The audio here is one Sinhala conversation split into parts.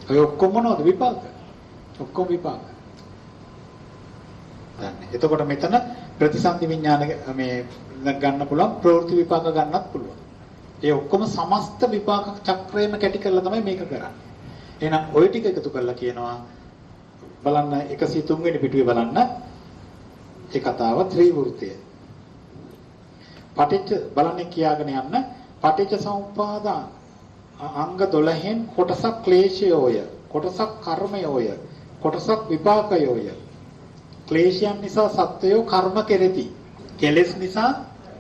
ඔය ඔක්කොම මොනවද විපාක? ඔක්කොම විපාක. දැන් එතකොට මෙතන ප්‍රතිසන්දි විඥාන මේ ගන්න පුළුවන් ප්‍රවෘත්ති විපාක ගන්නත් පුළුවන්. ඒ ඔක්කොම සමස්ත විපාක චක්‍රයම කැටි කරලා තමයි මේක කරන්නේ. එහෙනම් ওই ටික එකතු කරලා කියනවා බලන්න 103 වෙනි පිටුවේ බලන්න ඒ කතාව ත්‍රිවෘත්තය. පටිච්ච බලන්නේ කියාගෙන යන්න පටිච්ච සමුප්පාද අංග 12න් කොටසක් ක්ලේශයෝය කොටසක් කර්මයෝය කොටසක් විපාකයෝය. ක්ලේශයන් නිසා සත්වයෝ කර්ම කෙරෙති. කෙලෙස් නිසා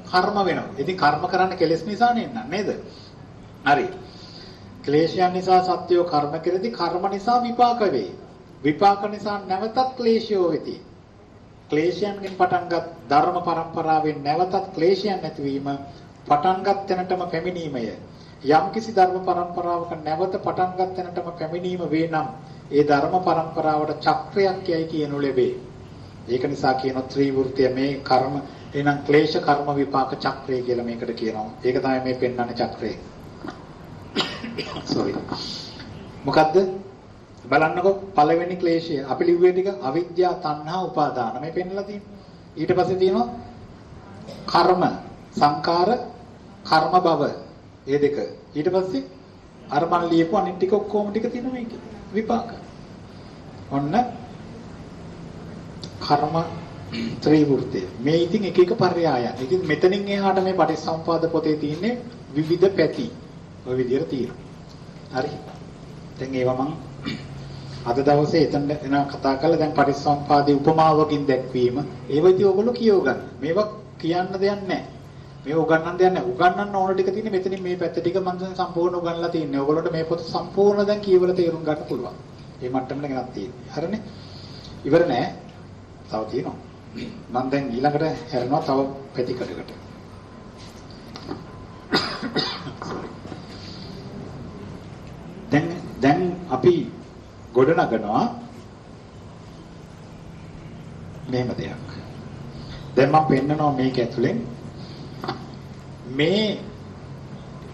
කර්ම වෙනවා. ඉතින් කර්ම කරන්න කෙලෙස් නිසා නේද? හරි. ක්ලේශයන් නිසා සත්වයෝ කර්ම කෙරෙති. කර්ම නිසා විපාක වේ. විපාක නිසා නැවතත් ක්ලේශයෝ වෙති. ක්ලේශයන්ගෙන් පටන්ගත් ධර්ම පරම්පරාවෙන් නැවතත් ක්ලේශයන් නැතිවීම පටන්ගත් තැනටම පැමිණීමය. යම්කිසි ධර්ම පරම්පරාවක නැවත පටන්ගත් තැනටම පැමිණීම වේ නම් ඒ ධර්ම පරම්පරාවට චක්‍රයක් යයි කියනු ලැබේ. ඒක නිසා කියන ත්‍රිවෘත්තය මේ කර්ම එහෙනම් ක්ලේශ කර්ම විපාක චක්‍රය කියලා මේකට කියනවා. ඒක තමයි මේ පෙන්වන්නේ චක්‍රය. sorry. මොකද්ද? බලන්නකෝ පළවෙනි ක්ලේශය අපි ලිව්වේ ටික අවිද්‍යාව තණ්හා උපාදාන මේ පෙන්නලා තියෙනවා. ඊට පස්සේ තියෙනවා කර්ම සංකාර කර්ම භව මේ දෙක. ඊට පස්සේ අර මන් ලියපු අනිත් ටික ඔක්කොම ටික තියෙනවා මේකේ විපාක. ඔන්න කර්ම ත්‍රිවෘත්තය. මේ ඉතින් එක එක පර්යායන්. ඉතින් මෙතනින් එහාට මේ පටිච්චසමුපාද පොතේ තියෙන්නේ විවිධ පැති. ඔය විදිහට තියෙනවා. හරි. දැන් ඒවා මම අද දවසේ එතන එන කතා කරලා දැන් පටිච්චසමුපාදයේ උපමාවකින් දැක්වීම ඒව ඉතින් ඔයගොල්ලෝ කියව ගන්න. මේවා කියන්න දෙයක් නැහැ. මේව උගන්වන්න දෙයක් නැහැ. උගන්වන්න ඕන ටික තියෙන්නේ මෙතනින් මේ පැත්ත ටික මම දැන් සම්පූර්ණ උගන්වලා තියෙනවා. ඔයගොල්ලන්ට මේ පොත සම්පූර්ණ දැන් කියවලා තේරුම් ගන්න පුළුවන්. මේ මට්ටමට ගෙනත් තියෙන්නේ. හරිනේ? ඉවර නෑ. තව තියෙනවා. මම දැන් ඊළඟට හැරෙනවා තව පැතිකඩකට. දැන් අපි ගොඩනගනවා මෙහෙම දෙයක්. දැන් මම පෙන්නනවා මේක ඇතුලෙන් මේ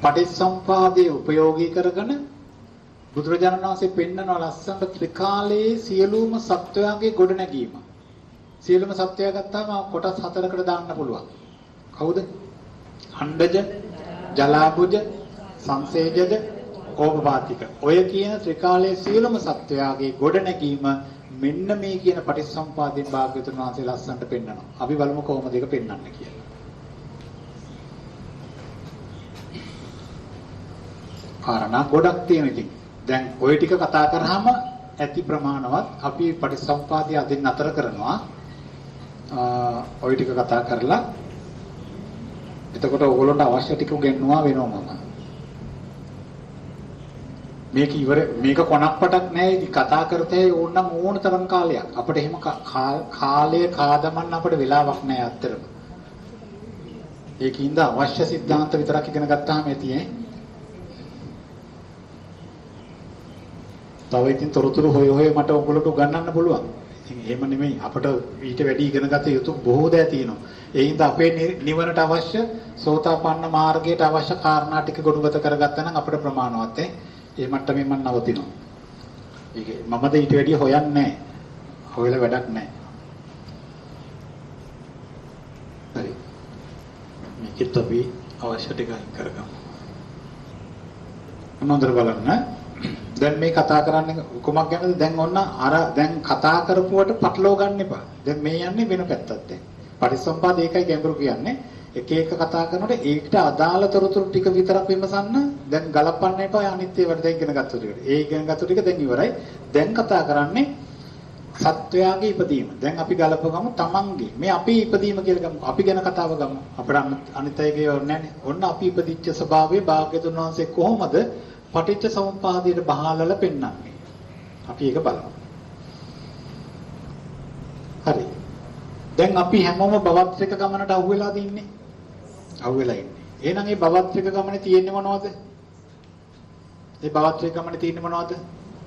පටිච්චසමුපාදයේ උපයෝගී කරගෙන බුදුරජාණන් වහන්සේ පෙන්නන ලස්සන ත්‍රිකාලයේ සියලුම සත්වයන්ගේ ගොඩනැගීම. සියලුම සත්වයා ගත්තාම කොටස් හතරකට දාන්න පුළුවන්. කවුද? අණ්ඩජ, ජලාභුජ, සංසේජජ, ඕපපාතික. ඔය කියන ත්‍රිකාලයේ සියලුම සත්වයාගේ ගොඩනැගීම මෙන්න මේ කියන පටිච්චසමුපාදයෙන් භාග්‍යවතුන් වහන්සේ ලස්සනට පෙන්නනවා. අපි බලමු කොහොමද ඒක පෙන්වන්නේ කියලා. කාරණා ගොඩක් තියෙන ඉතින්. දැන් ওই ටික කතා කරාම ඇති ප්‍රමාණවත් අපි පටිච්චසමුපාදය අදින් නතර කරනවා. ওই ටික කතා කරලා එතකොට ඕගොල්ලන්ට අවශ්‍ය ටික ගෙන්නවා වෙනවා මම. මේක ඉවර මේක කොනක් පටක් නැහැ කතා කරතේ ඕනනම් ඕන තරම් කාලයක්. අපිට එහෙම කාලය කාදමන්න අපිට වෙලාවක් නැහැ අත්‍තරම. ඒකින්ද අවශ්‍ය સિદ્ધාන්ත විතරක් ඉගෙන ගත්තාම ඇතියේ. තව ඉතින් තොරතුරු හොය මට ඔයගොල්ලන්ට උගන්වන්න පුළුවන්. ඉතින් එහෙම නෙමෙයි අපිට ඊට වැඩි ඉගෙන ගත යුතු බොහෝ දෑ තියෙනවා. ඒ හින්දා අපේ නිවනට අවශ්‍ය සෝතාපන්න මාර්ගයට අවශ්‍ය කාරණා ටික ගොනුගත කරගත්තා නම් අපිට ප්‍රමාණවත් ඒ මට්ටමින් මම නවතිනවා. ඒක මමද ඊට වැඩි හොයන්නේ නැහැ. හොයලා වැඩක් නැහැ. හරි. මේකත් අපි අවශ්‍ය ටික අයින් කරගමු. මොනවද බලන්න? දැන් මේ කතා කරන්නේ කොමක් ගැනද? දැන් ඔන්න අර දැන් කතා කරපුවට පටලව ගන්න එපා. දැන් මේ යන්නේ වෙන පැත්තක් දැන්. පටිච්චසමුපාද ඒකයි ගැඹුරු කියන්නේ. එක එක කතා කරනකොට ඒකට අදාළ තොරතුරු ටික විතරක් විමසන්න. දැන් ගලපන්න එපා අනිත් ඒවාට දැන් ඉගෙන ගත්ත ටිකට. ඒ ඉගෙන ගත්ත ටික දැන් ඉවරයි. දැන් කතා කරන්නේ සත්වයාගේ ඉපදීම. දැන් අපි ගලපගමු තමන්ගේ. මේ අපි ඉපදීම කියලා ගමු. අපි ගැන කතාව ගමු. අපිට අනිත් අයගේ ඕනේ නැහැ. ඔන්න අපි ඉපදිච්ච ස්වභාවයේ භාග්‍යතුන් වහන්සේ කොහොමද පටිච්ච සමුප්පාදයට බහාලල පෙන්වන්නේ. අපි ඒක බලමු. හරි. දැන් අපි හැමෝම භවත්‍රික ගමනට අහුවෙලාද ඉන්නේ? අහුවෙලා ඉන්නේ. එහෙනම් මේ භවත්‍රික ගමනේ තියෙන්නේ මොනවද? මේ භවත්‍රික ගමනේ තියෙන්නේ මොනවද?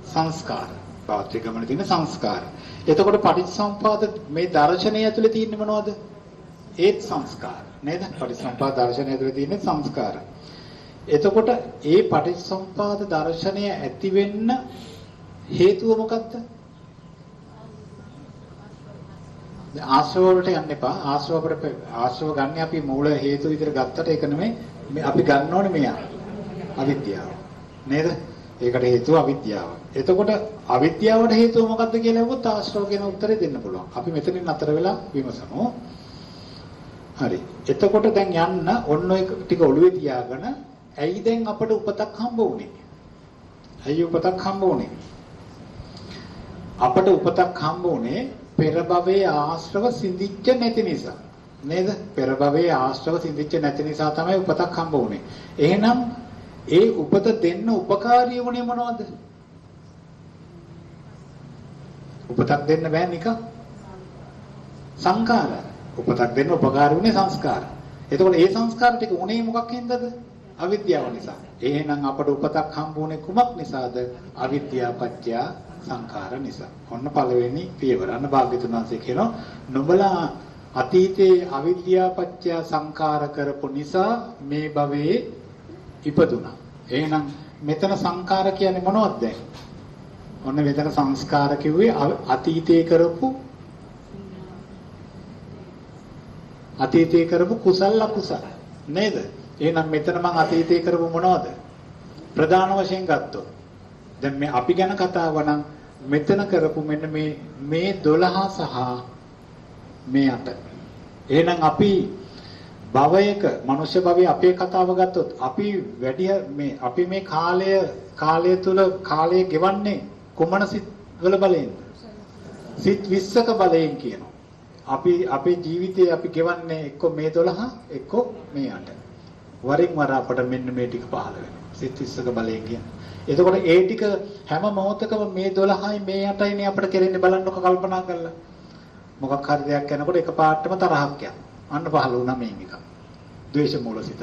සංස්කාර. භවත්‍රික ගමනේ තියෙන සංස්කාර. එතකොට පටිච්චසමුපාද මේ දර්ශනය ඇතුලේ තියෙන්නේ මොනවද? ඒත් සංස්කාර. නේද? පටිච්චසමුපාද දර්ශනය ඇතුලේ තියෙන්නේ සංස්කාර. එතකොට ඒ පටිච්චසමුපාද දර්ශනය ඇති වෙන්න හේතුව මොකක්ද? ආශ්‍රව වලට යන්න එපා. ආශ්‍රව ගන්න අපි මූල හේතු විදිහට ගත්තට ඒක නෙමෙයි. අපි ගන්න ඕනේ මෙයා. අවිද්‍යාව. නේද? ඒකට හේතුව අවිද්‍යාව. එතකොට අවිද්‍යාවට හේතුව මොකක්ද කියලා අහුවොත් ආශ්‍රව කියන උත්තරේ දෙන්න පුළුවන්. අපි මෙතනින් අතර වෙලා විමසමු. හරි. එතකොට දැන් යන්න ඔන්න ඔය ටික ඔළුවේ තියාගෙන ඇයි දැන් අපට උපතක් හම්බ වුනේ? ඇයි උපතක් හම්බ වුනේ? අපට උපතක් හම්බ වුනේ පෙර භවයේ ආශ්‍රව සිඳිච්ච නැති නිසා. නේද? පෙර භවයේ ආශ්‍රව සිඳිච්ච නැති නිසා තමයි උපතක් හම්බ වුනේ. එහෙනම් ඒ උපත දෙන්න උපකාරී වුණේ මොනවද? උපතක් දෙන්න බෑ නිකන්. සංඛාර. උපතක් දෙන්න උපකාරී වුණේ සංස්කාර. එතකොට ඒ සංස්කාර ටික උනේ මොකක් හින්දාද? අවිද්‍යාව නිසා. එහෙනම් අපට උපතක් හම්බ වුණේ කුමක් නිසාද? අවිද්‍යාව පත්‍ය සංඛාර නිසා. ඔන්න පළවෙනි පියවර. අන්න භාග්‍යතුන් වහන්සේ කියනවා නුඹලා අතීතයේ අවිද්‍යාව පත්‍ය සංඛාර කරපු නිසා මේ භවයේ ඉපදුනා. එහෙනම් මෙතන සංඛාර කියන්නේ මොනවද දැන්? ඔන්න මෙතන සංස්කාර කිව්වේ අතීතයේ කරපු කුසල අකුසල නේද? එහෙනම් මෙතන මම අතීතයේ කරපු මොනවද? ප්‍රධාන වශයෙන් ගත්තොත් දැන් මේ අපි ගැන කතාව නම් මෙතන කරපු මෙන්න මේ 12 සහ මේ 8. එහෙනම් අපි භවයක මනුෂ්‍ය භවයේ අපේ කතාව ගත්තොත් අපි අපි මේ කාලය තුල කාලය ගෙවන්නේ කුමන සිත් වල බලයෙන්? සිත් 20ක බලයෙන් කියනවා. අපේ ජීවිතේ අපි ගෙවන්නේ එක්ක මේ 12 එක්ක මේ 8. වරින් වර අපට මෙන්න මේ ටික පහළ වෙනවා. සිත් 20ක බලයෙන් කියන්නේ. එතකොට ඒ ටික හැම මොහොතකම මේ 12යි මේ 8යි නේ අපිට කෙරෙන්නේ බලන්නකො කල්පනා කරලා. මොකක් හරි දෙයක් කරනකොට එකපාරටම තරහක් යනවා. අන්න පහළ වුණා මේ එක. ද්වේෂ මූලසිත.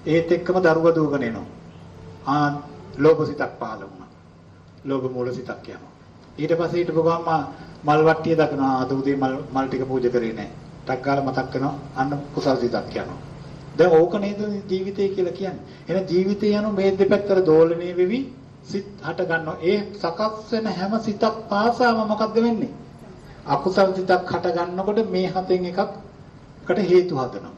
ඒත් එක්කම දරුව දුවගෙන එනවා. ලෝභ සිතක් පහළ වුණා. ලෝභ මූලසිතක් යනවා. ඊට පස්සේ ඊට ගොගම්ම මල් වට්ටිය දකිනවා. අද උදේ මල් ටික පූජා කරේ නැහැ. ටක් ගාලා මතක් වෙනවා. අන්න කුසල් සිතක් යනවා. දැන් ඕක නේද ජීවිතය කියලා කියන්නේ. එහෙනම් ජීවිතය යන මේ දෙපැත්තට දෝලණය වෙවි සිත් හට ගන්නවා. ඒ සකස් වෙන හැම සිතක් පාසාම මොකද්ද වෙන්නේ? අකුසල් සිතක් හට ගන්නකොට මේ හතෙන් එකකට හේතු හදනවා.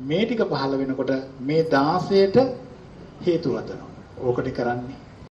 මේ ටික පහළ වෙනකොට මේ 16ට හේතු හදනවා. ඕකට කරන්නේ